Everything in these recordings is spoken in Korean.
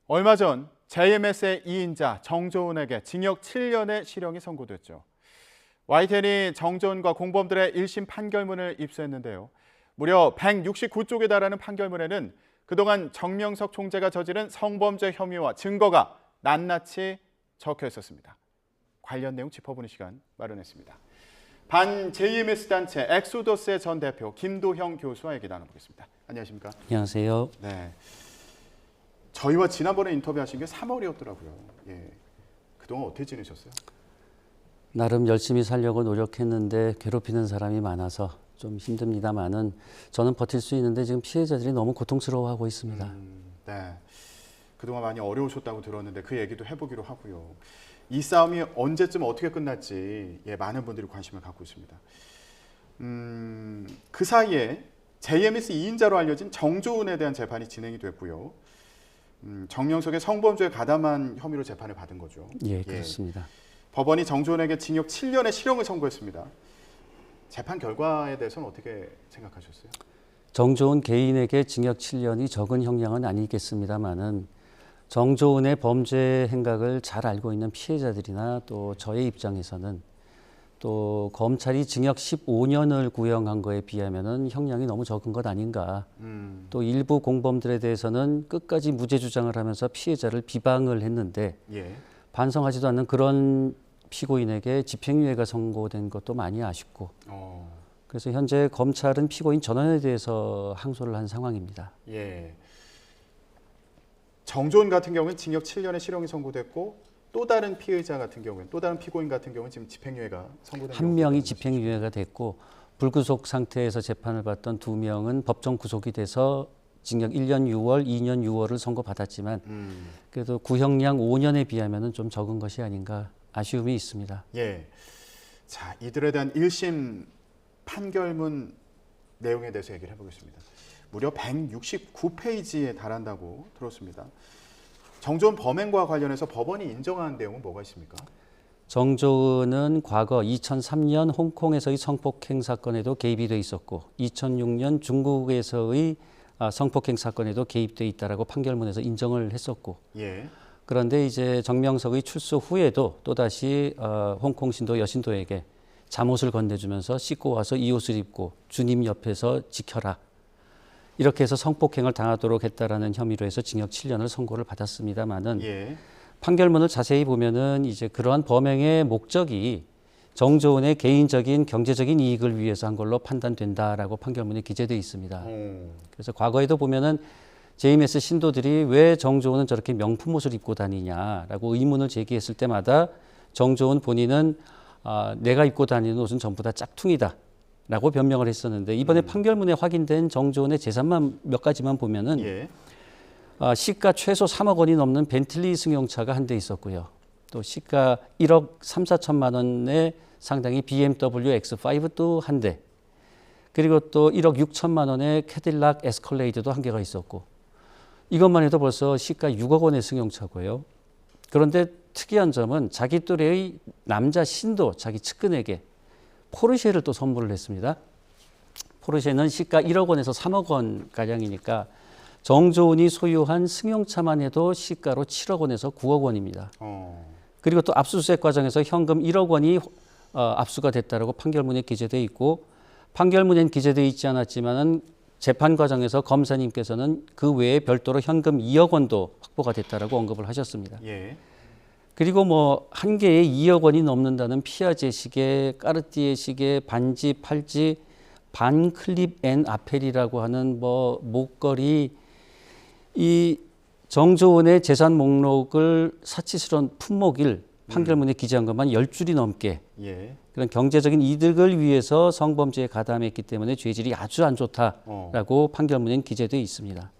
얼마 전 JMS의 2인자 정조은에게 징역 7년의 실형이 선고됐죠. YTN이 정조은과 공범들의 1심 판결문을 입수했는데요. 무려 169쪽에 달하는 판결문에는 그동안 정명석 총재가 저지른 성범죄 혐의와 증거가 낱낱이 적혀 있었습니다. 관련 내용 짚어보는 시간 마련했습니다. 반 JMS 단체 엑소더스의 전 대표 김도형 교수와 얘기 나눠보겠습니다. 안녕하십니까? 안녕하세요. 네. 저희와 지난번에 인터뷰하신 게 3월이었더라고요. 예. 그동안 어떻게 지내셨어요? 나름 열심히 살려고 노력했는데 괴롭히는 사람이 많아서 좀 힘듭니다만은 저는 버틸 수 있는데 지금 피해자들이 너무 고통스러워하고 있습니다. 네. 그동안 많이 어려우셨다고 들었는데 그 얘기도 해보기로 하고요. 이 싸움이 언제쯤 어떻게 끝날지 많은 분들이 관심을 갖고 있습니다. 그 사이에 JMS 2인자로 알려진 정조은에 대한 재판이 진행이 됐고요. 정명석의 성범죄에 가담한 혐의로 재판을 받은 거죠. 예, 그렇습니다. 법원이 정조은에게 징역 7년의 실형을 선고했습니다. 재판 결과에 대해서는 어떻게 생각하셨어요? 정조은 개인에게 징역 7년이 적은 형량은 아니겠습니다만은 정조은의 범죄 행각을 잘 알고 있는 피해자들이나 또 저의 입장에서는 또 검찰이 징역 15년을 구형한 거에 비하면은 형량이 너무 적은 것 아닌가. 또 일부 공범들에 대해서는 끝까지 무죄 주장을 하면서 피해자를 비방을 했는데 반성하지도 않는 그런 피고인에게 집행유예가 선고된 것도 많이 아쉽고 그래서 현재 검찰은 피고인 전원에 대해서 항소를 한 상황입니다. 예. 정조은 같은 경우는 징역 7년의 실형이 선고됐고 또 다른 피의자 같은 경우는 또 다른 피고인 같은 경우는 지금 집행유예가 선고된 한 명이 집행유예가 됐고 불구속 상태에서 재판을 받던 2명은 법정 구속이 돼서 징역 1년 6월, 2년 6월을 선고받았지만 그래도 구형량 5년에 비하면 좀 적은 것이 아닌가 아쉬움이 있습니다. 예. 자, 이들에 대한 1심 판결문 내용에 대해서 얘기를 해보겠습니다. 무려 169페이지에 달한다고 들었습니다. 정조은 범행과 관련해서 법원이 인정한 내용은 뭐가 있습니까? 정조은은 과거 2003년 홍콩에서의 성폭행 사건에도 개입이 돼 있었고 2006년 중국에서의 성폭행 사건에도 개입돼 있다라고 판결문에서 인정을 했었고 그런데 이제 정명석의 출소 후에도 또다시 홍콩 신도 여신도에게 잠옷을 건네주면서 씻고 와서 이 옷을 입고 주님 옆에서 지켜라. 이렇게 해서 성폭행을 당하도록 했다라는 혐의로 해서 징역 7년을 선고를 받았습니다만은 판결문을 자세히 보면은 이제 그러한 범행의 목적이 정조은의 개인적인 경제적인 이익을 위해서 한 걸로 판단된다라고 판결문에 기재되어 있습니다. 그래서 과거에도 보면은 JMS 신도들이 왜 정조은은 저렇게 명품 옷을 입고 다니냐라고 의문을 제기했을 때마다 정조은 본인은 내가 입고 다니는 옷은 전부 다 짝퉁이다. 라고 변명을 했었는데 이번에 판결문에 확인된 정조은의 재산만 몇 가지만 보면은 시가 최소 3억 원이 넘는 벤틀리 승용차가 한 대 있었고요. 또 시가 1억 3, 4천만 원의 상당히 BMW X5도 한 대. 그리고 또 1억 6천만 원의 캐딜락 에스컬레이드도 한 개가 있었고 이것만 해도 벌써 시가 6억 원의 승용차고요. 그런데 특이한 점은 자기 또래의 남자 신도 자기 측근에게 포르쉐를 또 선물을 했습니다. 포르쉐는 시가 1억 원에서 3억 원 가량이니까 정조은이 소유한 승용차만 해도 시가로 7억 원에서 9억 원입니다. 그리고 또 압수수색 과정에서 현금 1억 원이 압수가 됐다라고 판결문에 기재되어 있고 판결문엔 기재되어 있지 않았지만은 재판 과정에서 검사님께서는 그 외에 별도로 현금 2억 원도 확보가 됐다라고 언급을 하셨습니다. 그리고 뭐 한 개에 2억 원이 넘는다는 피아제 시계, 까르띠에 시계, 반지, 팔찌, 반클립 앤 아펠이라고 하는 뭐 목걸이 이 정조은의 재산 목록을 사치스러운 품목일 판결문에 기재한 것만 10줄이 넘게 그런 경제적인 이득을 위해서 성범죄에 가담했기 때문에 죄질이 아주 안 좋다라고 판결문엔 기재되어 있습니다.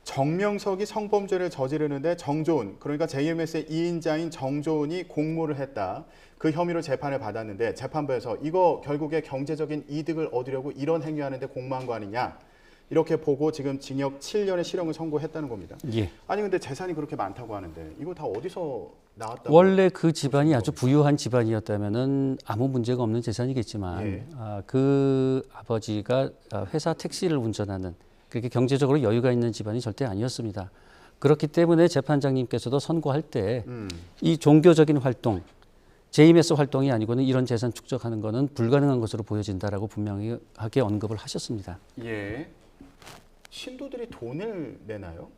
정명석이 성범죄를 저지르는데 정조은, 그러니까 JMS의 2인자인 정조은이 공모를 했다. 그 혐의로 재판을 받았는데 재판부에서 이거 결국에 경제적인 이득을 얻으려고 이런 행위하는데 공모한 거 아니냐. 이렇게 보고 지금 징역 7년의 실형을 선고했다는 겁니다. 아니 근데 재산이 그렇게 많다고 하는데 이거 다 어디서 나왔다고? 원래 그 집안이 아주 부유한 집안이었다면은 아무 문제가 없는 재산이겠지만 그 아버지가 회사 택시를 운전하는 그렇게 경제적으로 여유가 있는 집안이 절대 아니었습니다. 그렇기 때문에 재판장님께서도 선고할 때 이 종교적인 활동, JMS 활동이 아니고는 이런 재산 축적하는 것은 불가능한 것으로 보여진다라고 분명하게 언급을 하셨습니다. 예. 신도들이 돈을 내나요?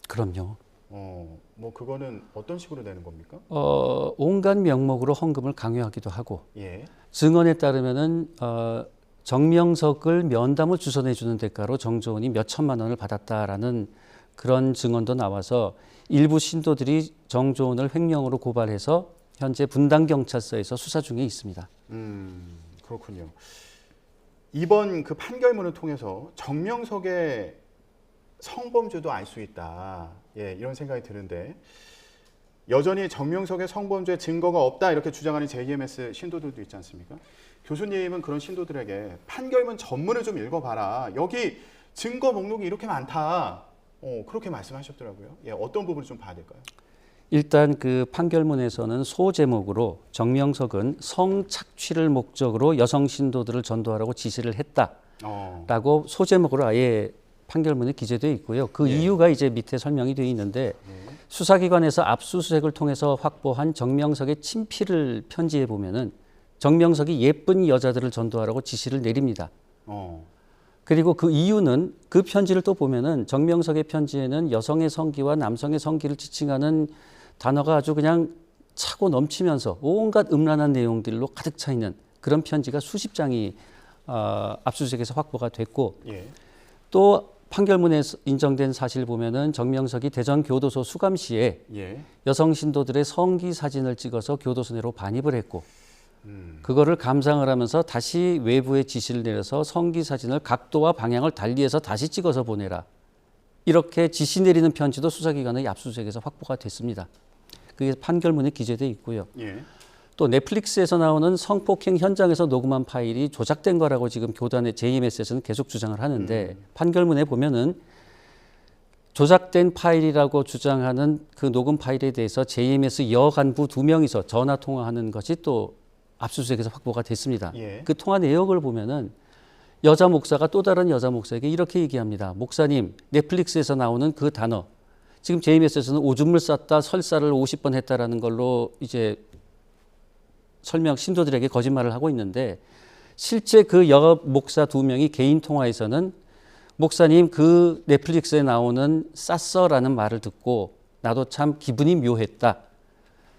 그럼요. 뭐 그거는 어떤 식으로 내는 겁니까? 온갖 명목으로 헌금을 강요하기도 하고 예. 증언에 따르면은 정명석을 면담을 주선해 주는 대가로 정조원이 몇 천만 원을 받았다라는 그런 증언도 나와서 일부 신도들이 정조원을 횡령으로 고발해서 현재 분당경찰서에서 수사 중에 있습니다. 그렇군요. 이번 그 판결문을 통해서 정명석의 성범죄도 알 수 있다. 예, 이런 생각이 드는데 여전히 정명석의 성범죄 증거가 없다 이렇게 주장하는 JMS 신도들도 있지 않습니까? 교수님은 그런 신도들에게 판결문 전문을 좀 읽어봐라. 여기 증거 목록이 이렇게 많다. 그렇게 말씀하셨더라고요. 예, 어떤 부분을 좀 봐야 될까요? 일단 그 판결문에서는 소제목으로 정명석은 성착취를 목적으로 여성 신도들을 전도하라고 지시를 했다라고 소제목으로 아예 판결문에 기재되어 있고요. 그 이유가 이제 밑에 설명이 되어 있는데 수사기관에서 압수수색을 통해서 확보한 정명석의 친필을 편지해 보면은 정명석이 예쁜 여자들을 전도하라고 지시를 내립니다. 그리고 그 이유는 그 편지를 또 보면은 정명석의 편지에는 여성의 성기와 남성의 성기를 지칭하는 단어가 아주 그냥 차고 넘치면서 온갖 음란한 내용들로 가득 차 있는 그런 편지가 수십 장이 압수수색에서 확보가 됐고 또 판결문에 인정된 사실 보면은 정명석이 대전 교도소 수감시에 여성 신도들의 성기 사진을 찍어서 교도소 내로 반입을 했고 그거를 감상을 하면서 다시 외부에 지시를 내려서 성기 사진을 각도와 방향을 달리해서 다시 찍어서 보내라. 이렇게 지시 내리는 편지도 수사기관의 압수수색에서 확보가 됐습니다. 그게 판결문에 기재되어 있고요. 또 넷플릭스에서 나오는 성폭행 현장에서 녹음한 파일이 조작된 거라고 지금 교단의 JMS에서는 계속 주장을 하는데 판결문에 보면은 조작된 파일이라고 주장하는 그 녹음 파일에 대해서 JMS 여간부 2명이서 전화 통화하는 것이 또 압수수색에서 확보가 됐습니다. 그 통화 내역을 보면은 여자 목사가 또 다른 여자 목사에게 이렇게 얘기합니다. 목사님, 넷플릭스에서 나오는 그 단어, 지금 JMS에서는 오줌을 쌌다, 설사를 50번 했다라는 걸로 이제 신도들에게 거짓말을 하고 있는데 실제 그 여 목사 2명이 개인 통화에서는 목사님 그 넷플릭스에 나오는 쌌어라는 말을 듣고 나도 참 기분이 묘했다.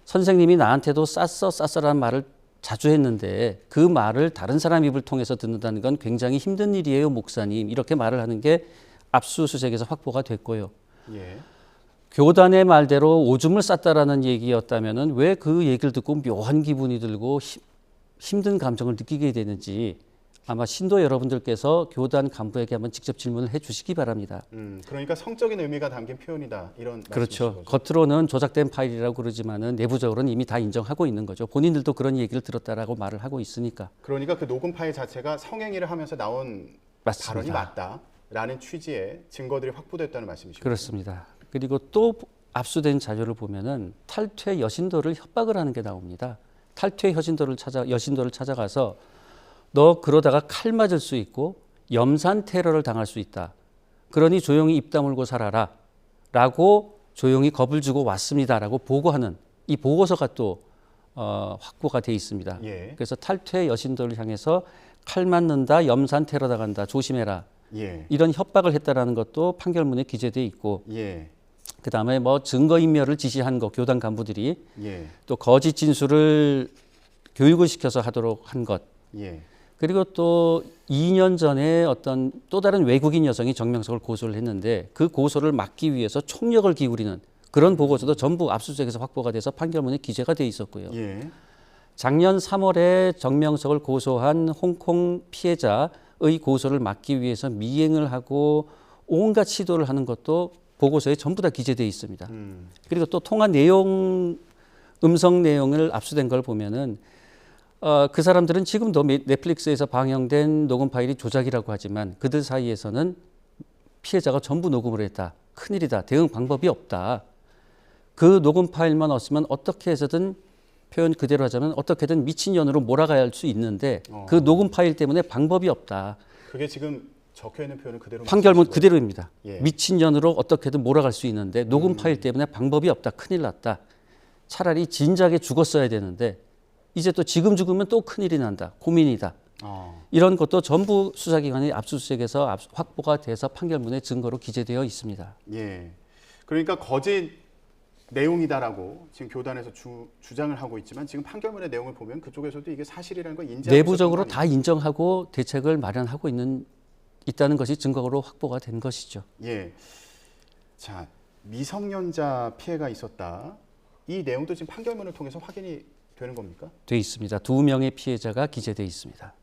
선생님이 나한테도 쌌어라는 말을 자주 했는데 그 말을 다른 사람 입을 통해서 듣는다는 건 굉장히 힘든 일이에요, 목사님. 이렇게 말을 하는 게 압수수색에서 확보가 됐고요. 교단의 말대로 오줌을 쌌다라는 얘기였다면은 왜 그 얘기를 듣고 묘한 기분이 들고 힘든 감정을 느끼게 되는지 아마 신도 여러분들께서 교단 간부에게 한번 직접 질문을 해 주시기 바랍니다. 그러니까 성적인 의미가 담긴 표현이다 이런 그렇죠. 겉으로는 조작된 파일이라고 그러지만은 내부적으로는 이미 다 인정하고 있는 거죠. 본인들도 그런 얘기를 들었다라고 말을 하고 있으니까. 그러니까 그 녹음 파일 자체가 성행위를 하면서 나온 맞습니다. 발언이 맞다라는 취지의 증거들이 확보됐다는 말씀이시죠? 그렇습니다. 그리고 또 압수된 자료를 보면은 탈퇴 여신도를 협박을 하는 게 나옵니다. 탈퇴 여신도를 찾아가서 너 그러다가 칼 맞을 수 있고 염산 테러를 당할 수 있다. 그러니 조용히 입 다물고 살아라. 라고 조용히 겁을 주고 왔습니다라고 보고하는 이 보고서가 또 확보가 돼 있습니다. 그래서 탈퇴 여신도를 향해서 칼 맞는다, 염산 테러 당한다, 조심해라. 이런 협박을 했다라는 것도 판결문에 기재돼 있고 그다음에 뭐 증거인멸을 지시한 것, 교단 간부들이 또 거짓 진술을 교육을 시켜서 하도록 한 것 그리고 또 2년 전에 어떤 또 다른 외국인 여성이 정명석을 고소를 했는데 그 고소를 막기 위해서 총력을 기울이는 그런 보고서도 전부 압수수색에서 확보가 돼서 판결문에 기재가 돼 있었고요. 작년 3월에 정명석을 고소한 홍콩 피해자의 고소를 막기 위해서 미행을 하고 온갖 시도를 하는 것도 보고서에 전부 다 기재되어 있습니다. 그리고 또 통화 내용, 음성 내용을 압수된 걸 보면은 그 사람들은 지금도 넷플릭스에서 방영된 녹음 파일이 조작이라고 하지만 그들 사이에서는 피해자가 전부 녹음을 했다. 큰일이다. 대응 방법이 없다. 그 녹음 파일만 없으면 어떻게 해서든 표현 그대로 하자면 어떻게든 미친년으로 몰아가야 할 수 있는데 그 녹음 파일 때문에 방법이 없다. 그게 지금 적혀 있는 표현은 그대로 판결문 말씀하신 거예요? 그대로입니다. 예. 미친년으로 어떻게든 몰아갈 수 있는데 녹음 파일 때문에 방법이 없다. 큰일 났다. 차라리 진작에 죽었어야 되는데 이제 또 지금 죽으면 또 큰일이 난다. 고민이다. 이런 것도 전부 수사기관의 압수수색에서 확보가 돼서 판결문의 증거로 기재되어 있습니다. 예. 그러니까 거짓 내용이다라고 지금 교단에서 주장을 하고 있지만 지금 판결문의 내용을 보면 그쪽에서도 이게 사실이라는 걸 인지하고 내부적으로 있었던 거 다 인정하고 대책을 마련하고 있다는 것이 증거로 확보가 된 것이죠. 예. 자, 미성년자 피해가 있었다. 이 내용도 지금 판결문을 통해서 확인이 되는 겁니까? 돼 있습니다. 2명의 피해자가 기재돼 있습니다.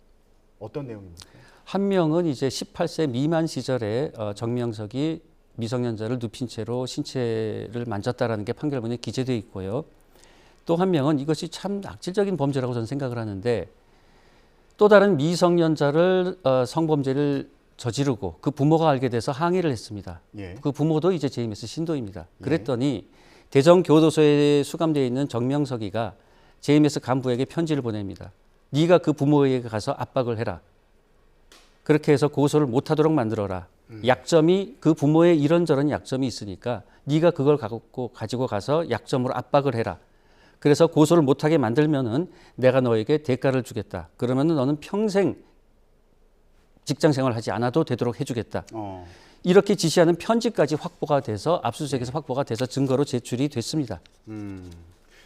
어떤 내용입니까? 한 명은 이제 18세 미만 시절에 정명석이 미성년자를 눕힌 채로 신체를 만졌다라는 게 판결문에 기재돼 있고요. 또 한 명은 이것이 참 악질적인 범죄라고 저는 생각을 하는데 또 다른 미성년자를 성범죄를 저지르고 그 부모가 알게 돼서 항의를 했습니다. 예. 그 부모도 이제 JMS 신도입니다. 그랬더니 대전교도소에 수감되어 있는 정명석이가 JMS 간부에게 편지를 보냅니다. 네가 그 부모에게 가서 압박을 해라. 그렇게 해서 고소를 못하도록 만들어라. 약점이 그 부모의 이런저런 약점이 있으니까 네가 그걸 가지고 가서 약점으로 압박을 해라. 그래서 고소를 못하게 만들면은 내가 너에게 대가를 주겠다. 그러면은 너는 평생 직장 생활하지 않아도 되도록 해주겠다. 이렇게 지시하는 편지까지 확보가 돼서 압수수색에서 확보가 돼서 증거로 제출이 됐습니다.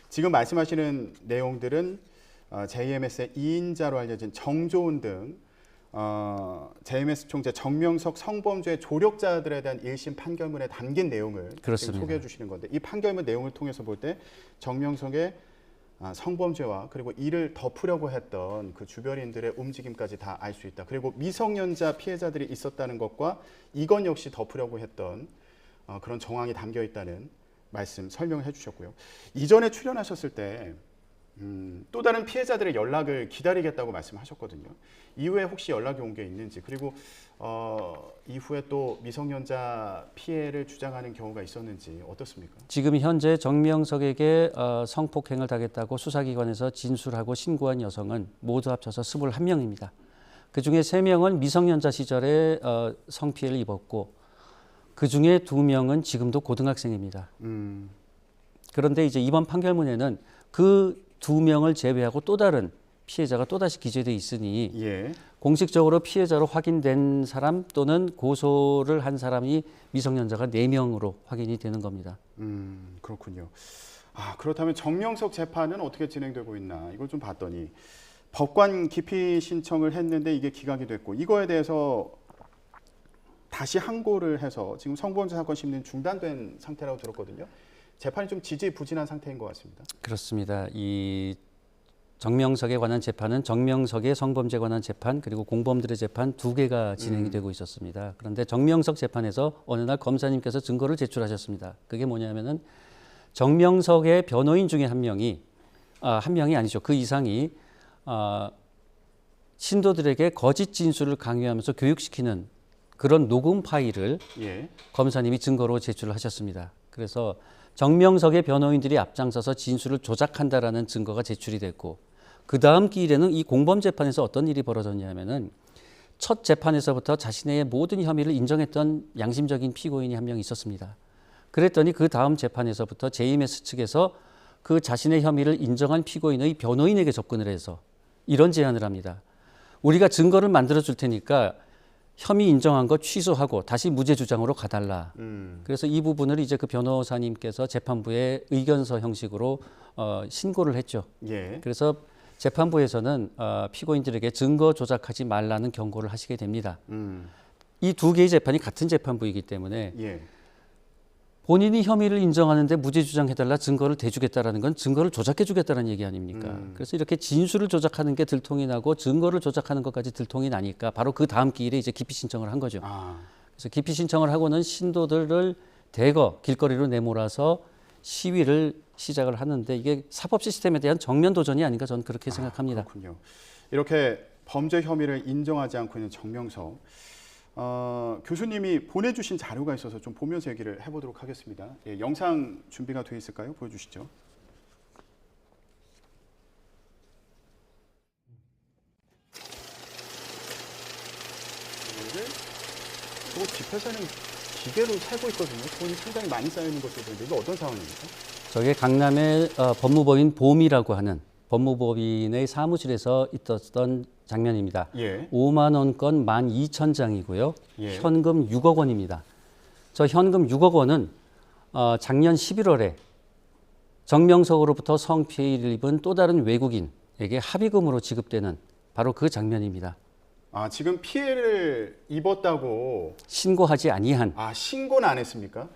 지금 말씀하시는 내용들은 JMS의 2인자로 알려진 정조은 등 JMS 총재 정명석 성범죄 조력자들에 대한 1심 판결문에 담긴 내용을 지금 그렇습니다. 소개해 주시는 건데 이 판결문 내용을 통해서 볼 때 정명석의 성범죄와 그리고 이를 덮으려고 했던 그 주변인들의 움직임까지 다 알 수 있다. 그리고 미성년자 피해자들이 있었다는 것과 이건 역시 덮으려고 했던 그런 정황이 담겨 있다는 말씀 설명해 주셨고요. 이전에 출연하셨을 때 또 다른 피해자들의 연락을 기다리겠다고 말씀하셨거든요. 이후에 혹시 연락이 온 게 있는지 그리고 이후에 또 미성년자 피해를 주장하는 경우가 있었는지 어떻습니까? 지금 현재 정명석에게 성폭행을 당했다고 수사기관에서 진술하고 신고한 여성은 모두 합쳐서 21명입니다. 그중에 3명은 미성년자 시절에 성피해를 입었고 그중에 2명은 지금도 고등학생입니다. 그런데 이제 이번 판결문에는 그 2명을 제외하고 또 다른 피해자가 또다시 기재돼 있으니 예. 공식적으로 피해자로 확인된 사람 또는 고소를 한 사람이 미성년자가 4명으로 확인이 되는 겁니다. 그렇군요. 그렇다면 정명석 재판은 어떻게 진행되고 있나 이걸 좀 봤더니 법관 기피 신청을 했는데 이게 기각이 됐고 이거에 대해서 다시 항고를 해서 지금 성범죄 사건 심리는 중단된 상태라고 들었거든요. 재판이 좀 지지부진한 상태인 것 같습니다. 그렇습니다. 이 정명석에 관한 재판은 정명석의 성범죄에 관한 재판 그리고 공범들의 재판 2개가 진행이 되고 있었습니다. 그런데 정명석 재판에서 어느 날 검사님께서 증거를 제출하셨습니다. 그게 뭐냐면은 정명석의 변호인 중에 한 명이 한 명이 아니죠. 그 이상이 신도들에게 거짓 진술을 강요하면서 교육시키는 그런 녹음 파일을 검사님이 증거로 제출을 하셨습니다. 그래서 정명석의 변호인들이 앞장서서 진술을 조작한다라는 증거가 제출이 됐고 그 다음 기일에는 이 공범재판에서 어떤 일이 벌어졌냐면은 첫 재판에서부터 자신의 모든 혐의를 인정했던 양심적인 피고인이 한 명 있었습니다. 그랬더니 그 다음 재판에서부터 JMS 측에서 그 자신의 혐의를 인정한 피고인의 변호인에게 접근을 해서 이런 제안을 합니다. 우리가 증거를 만들어 줄 테니까 혐의 인정한 거 취소하고 다시 무죄 주장으로 가달라. 그래서 이 부분을 이제 그 변호사님께서 재판부에 의견서 형식으로 신고를 했죠. 그래서 재판부에서는 피고인들에게 증거 조작하지 말라는 경고를 하시게 됩니다. 이 2개의 재판이 같은 재판부이기 때문에 본인이 혐의를 인정하는데 무죄 주장해달라 증거를 대주겠다라는 건 증거를 조작해주겠다는 얘기 아닙니까? 그래서 이렇게 진술을 조작하는 게 들통이 나고 증거를 조작하는 것까지 들통이 나니까 바로 그 다음 기일에 이제 기피 신청을 한 거죠. 그래서 기피 신청을 하고는 신도들을 대거 길거리로 내몰아서 시위를 시작을 하는데 이게 사법 시스템에 대한 정면 도전이 아닌가 저는 그렇게 생각합니다. 그렇군요. 이렇게 범죄 혐의를 인정하지 않고 있는 정명석. 교수님이 보내주신 자료가 있어서 좀 보면서 얘기를 해보도록 하겠습니다. 영상 준비가 돼 있을까요? 보여주시죠. 회사는 기계로 세고 있거든요. 돈이 상당히 많이 쌓이는 것으로 보이는데 이게 어떤 상황입니까? 저게 강남의 법무법인 봄이라고 하는 법무법인의 사무실에서 있었던 장면입니다. 예. 5만 원권 12,000장이고요. 예. 현금 6억 원입니다. 저 현금 6억 원은 작년 11월에 정명석으로부터 성피해를 입은 또 다른 외국인에게 합의금으로 지급되는 바로 그 장면입니다. 아, 지금 피해를 입었다고 신고하지 아니한 신고는 안 했습니까?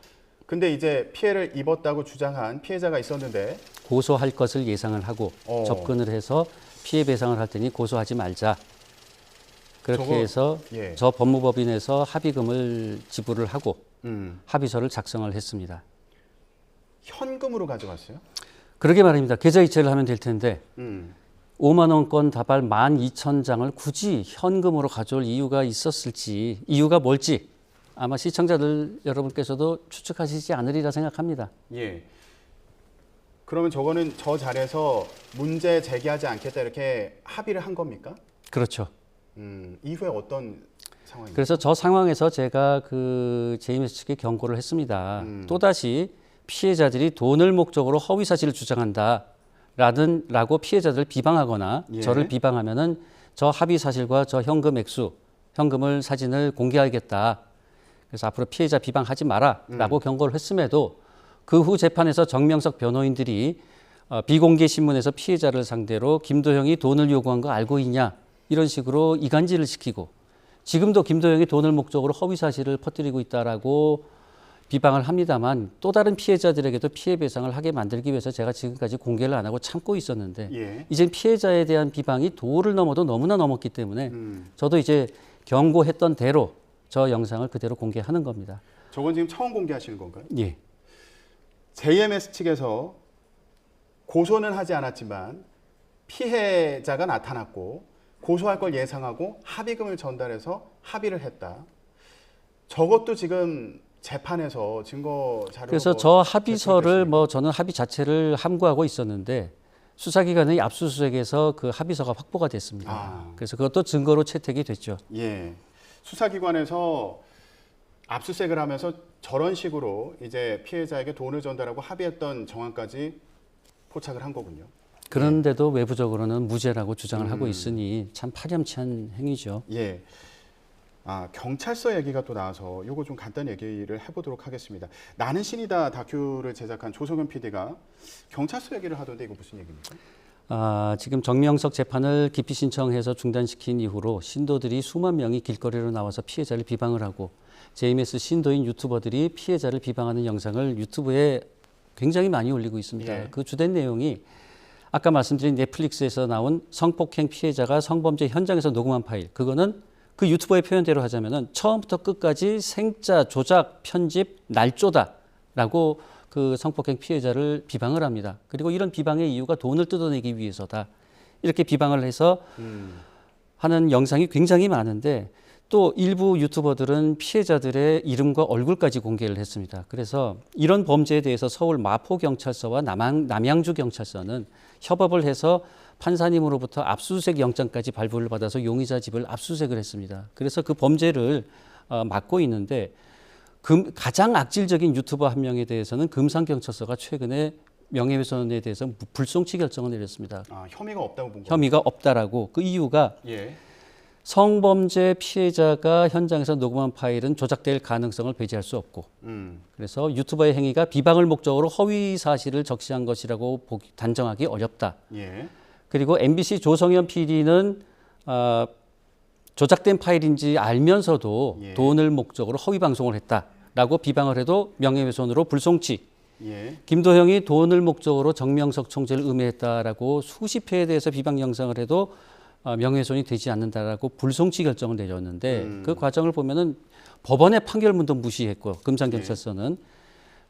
근데 이제 피해를 입었다고 주장한 피해자가 있었는데 고소할 것을 예상을 하고 접근을 해서 피해 배상을 할 테니 고소하지 말자. 그렇게 해서 예. 저 법무법인에서 합의금을 지불을 하고 음. 합의서를 작성을 했습니다. 현금으로 가져갔어요? 그러게 말입니다. 계좌이체를 하면 될 텐데 5만 원권 다발 12,000장을 굳이 현금으로 가져올 이유가 있었을지, 이유가 뭘지 아마 시청자들 여러분께서도 추측하시지 않으리라 생각합니다. 예. 그러면 저거는 저 자리에서 문제 제기하지 않겠다 이렇게 합의를 한 겁니까? 그렇죠. 이후에 어떤 상황입니까? 그래서 저 상황에서 제가 그 JMS 측에 경고를 했습니다. 또다시 피해자들이 돈을 목적으로 허위 사실을 주장한다. 라고 피해자들을 비방하거나 예. 저를 비방하면은 저 합의 사실과 저 현금 액수, 현금을 사진을 공개하겠다. 그래서 앞으로 피해자 비방하지 마라라고 경고를 했음에도 그 후 재판에서 정명석 변호인들이 비공개 신문에서 피해자를 상대로 김도형이 돈을 요구한 거 알고 있냐 이런 식으로 이간질을 시키고 지금도 김도형이 돈을 목적으로 허위 사실을 퍼뜨리고 있다라고 비방을 합니다만 또 다른 피해자들에게도 피해 배상을 하게 만들기 위해서 제가 지금까지 공개를 안 하고 참고 있었는데 예. 이제 피해자에 대한 비방이 도를 넘어도 너무나 넘었기 때문에 저도 이제 경고했던 대로 저 영상을 그대로 공개하는 겁니다. 저건 지금 처음 공개하시는 건가요? 예. JMS 측에서 고소는 하지 않았지만 피해자가 나타났고 고소할 걸 예상하고 합의금을 전달해서 합의를 했다. 저것도 지금 재판에서 증거 자료로 그래서 저 합의서를 저는 합의 자체를 함구하고 있었는데 수사기관의 압수수색에서 그 합의서가 확보가 됐습니다. 그래서 그것도 증거로 채택이 됐죠. 예. 수사기관에서 압수수색을 하면서 저런 식으로 이제 피해자에게 돈을 전달하고 합의했던 정황까지 포착을 한 거군요. 그런데도 외부적으로는 무죄라고 주장을 하고 있으니 참 파렴치한 행위죠. 예. 경찰서 얘기가 또 나와서 이거 좀 간단히 얘기를 해보도록 하겠습니다. 나는 신이다 다큐를 제작한 조성현 PD가 경찰서 얘기를 하던데 이거 무슨 얘기입니까? 지금 정명석 재판을 기피 신청해서 중단시킨 이후로 신도들이 수만 명이 길거리로 나와서 피해자를 비방을 하고 JMS 신도인 유튜버들이 피해자를 비방하는 영상을 유튜브에 굉장히 많이 올리고 있습니다. 예. 그 주된 내용이 아까 말씀드린 넷플릭스에서 나온 성폭행 피해자가 성범죄 현장에서 녹음한 파일, 그거는 그 유튜버의 표현대로 하자면은 처음부터 끝까지 생짜, 조작, 편집, 날조다라고 그 성폭행 피해자를 비방을 합니다. 그리고 이런 비방의 이유가 돈을 뜯어내기 위해서다. 이렇게 비방을 해서 하는 영상이 굉장히 많은데 또 일부 유튜버들은 피해자들의 이름과 얼굴까지 공개를 했습니다. 그래서 이런 범죄에 대해서 서울 마포경찰서와 남양주경찰서는 협업을 해서 판사님으로부터 압수수색 영장까지 발부를 받아서 용의자 집을 압수수색을 했습니다. 그래서 그 범죄를 막고 있는데 가장 악질적인 유튜버 한 명에 대해서는 금산경찰서가 최근에 명예훼손에 대해서 불송치 결정을 내렸습니다. 혐의가 없다고 본 거예요? 혐의가 없다라고. 그 이유가 예. 성범죄 피해자가 현장에서 녹음한 파일은 조작될 가능성을 배제할 수 없고 그래서 유튜버의 행위가 비방을 목적으로 허위 사실을 적시한 것이라고 단정하기 어렵다. 예. 그리고 MBC 조성현 PD는 조작된 파일인지 알면서도 예. 돈을 목적으로 허위 방송을 했다라고 비방을 해도 명예훼손으로 불송치. 예. 김도형이 돈을 목적으로 정명석 총재를 음해했다라고 수십 회에 대해서 비방 영상을 해도 명예훼손이 되지 않는다라고 불송치 결정을 내렸는데 그 과정을 보면은 법원의 판결문도 무시했고 금산경찰서는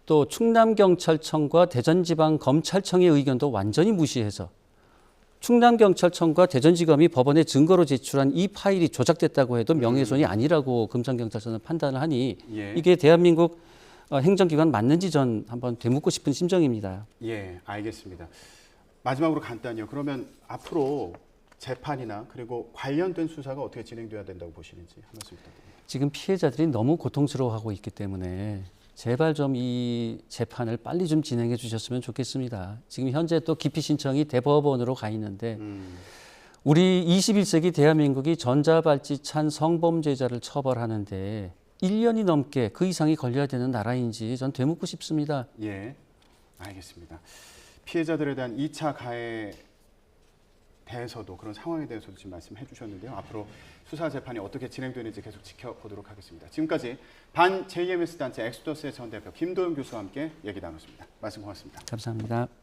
또 충남경찰청과 대전지방검찰청의 의견도 완전히 무시해서 충남경찰청과 대전지검이 법원에 증거로 제출한 이 파일이 조작됐다고 해도 명예훼손이 아니라고 금산경찰서는 판단을 하니 예. 이게 대한민국 행정기관 맞는지 전 한번 되묻고 싶은 심정입니다. 예, 알겠습니다. 마지막으로 간단히요. 그러면 앞으로 재판이나 그리고 관련된 수사가 어떻게 진행돼야 된다고 보시는지 한 말씀 부탁드립니다. 지금 피해자들이 너무 고통스러워하고 있기 때문에 제발 좀 이 재판을 빨리 좀 진행해 주셨으면 좋겠습니다. 지금 현재 또 기피 신청이 대법원으로 가 있는데 우리 21세기 대한민국이 전자발찌찬 성범죄자를 처벌하는데 1년이 넘게 그 이상이 걸려야 되는 나라인지 전 되묻고 싶습니다. 예, 알겠습니다. 피해자들에 대한 2차 가해에 대해서도 그런 상황에 대해서도 지금 말씀해 주셨는데요. 앞으로 수사 재판이 어떻게 진행되는지 계속 지켜보도록 하겠습니다. 지금까지 반 JMS 단체 엑소더스의 전 대표 김도영 교수와 함께 얘기 나눴습니다. 말씀 고맙습니다. 감사합니다.